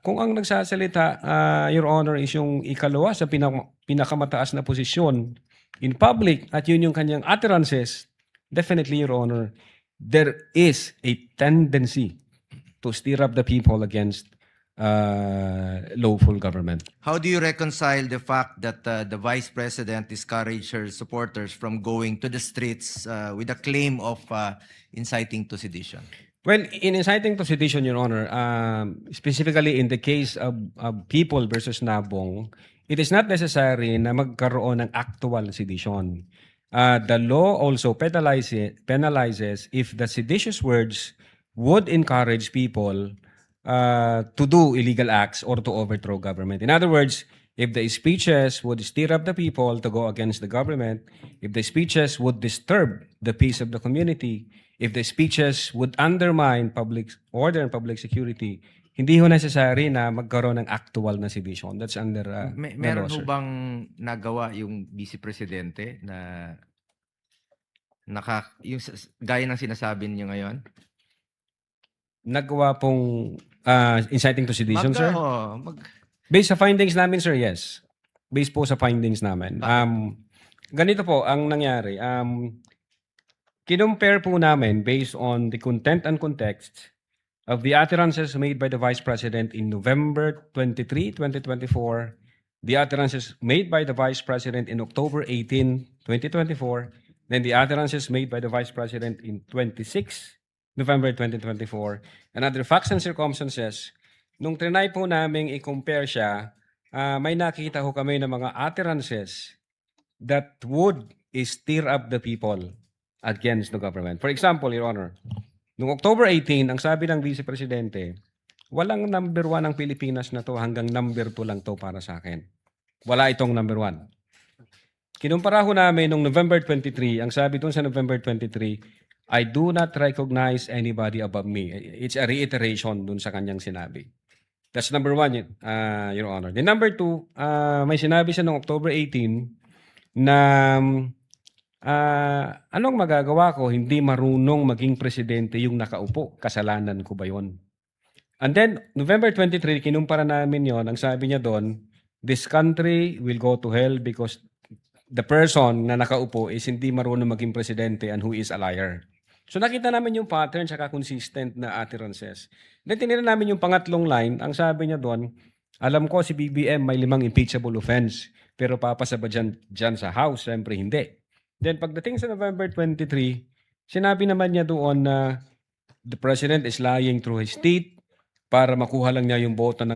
Kung ang nagsasalita, Your Honor, is yung ikalawa sa pinakamataas na posisyon in public at yun yung kanyang utterances, definitely, Your Honor, there is a tendency to stir up the people against lawful government. How do you reconcile the fact that the Vice President discouraged her supporters from going to the streets with a claim of inciting to sedition? Well, in inciting to sedition, Your Honor, specifically in the case of People versus Nabong, it is not necessary na magkaroon ng actual sedition. The law also penalizes if the seditious words would encourage people to do illegal acts or to overthrow government. In other words, if the speeches would stir up the people to go against the government, if the speeches would disturb the peace of the community, if the speeches would undermine public order and public security, hindi ho necessary na magkaroon ng actual na sedition. That's under the Meron law, ho sir. bang nagawa yung Vice Presidente na gaya ng sinasabi niyo ngayon? Nagawa pong inciting to sedition, sir? Oo, Based sa findings namin, sir, yes. Based po sa findings namin. Ganito po ang nangyari. Kinumpare po namin based on the content and context of the utterances made by the Vice President in November 23, 2024, the utterances made by the Vice President in October 18, 2024, then the utterances made by the Vice President in 26 November 2024, and other facts and circumstances. Nung trinay po namin i-compare siya, may nakita ho kami ng mga utterances that would stir up the people against the government. For example, Your Honor, noong October 18, ang sabi ng Vice Presidente, walang number 1 ang Pilipinas na to, hanggang number 2 lang to para sa akin. Wala itong number 1. Kinumpara ho namin noong November 23, ang sabi doon sa November 23, I do not recognize anybody above me. It's a reiteration doon sa kanyang sinabi. That's number 1, Your Honor. Then number 2, may sinabi siya noong October 18 na anong magagawa ko? Hindi marunong maging presidente yung nakaupo. Kasalanan ko ba yon? And then, November 23, kinumpara namin yon. Ang sabi niya doon, this country will go to hell because the person na nakaupo is hindi marunong maging presidente and who is a liar. So nakita namin yung pattern saka consistent na utterances. Then tinignan namin yung pangatlong line. Ang sabi niya doon, alam ko si BBM may 5 impeachable offense, pero papasa ba dyan sa House? Siyempre hindi. Then pagdating sa November 23, sinabi naman niya doon na the President is lying through his teeth para makuha lang niya yung boto ng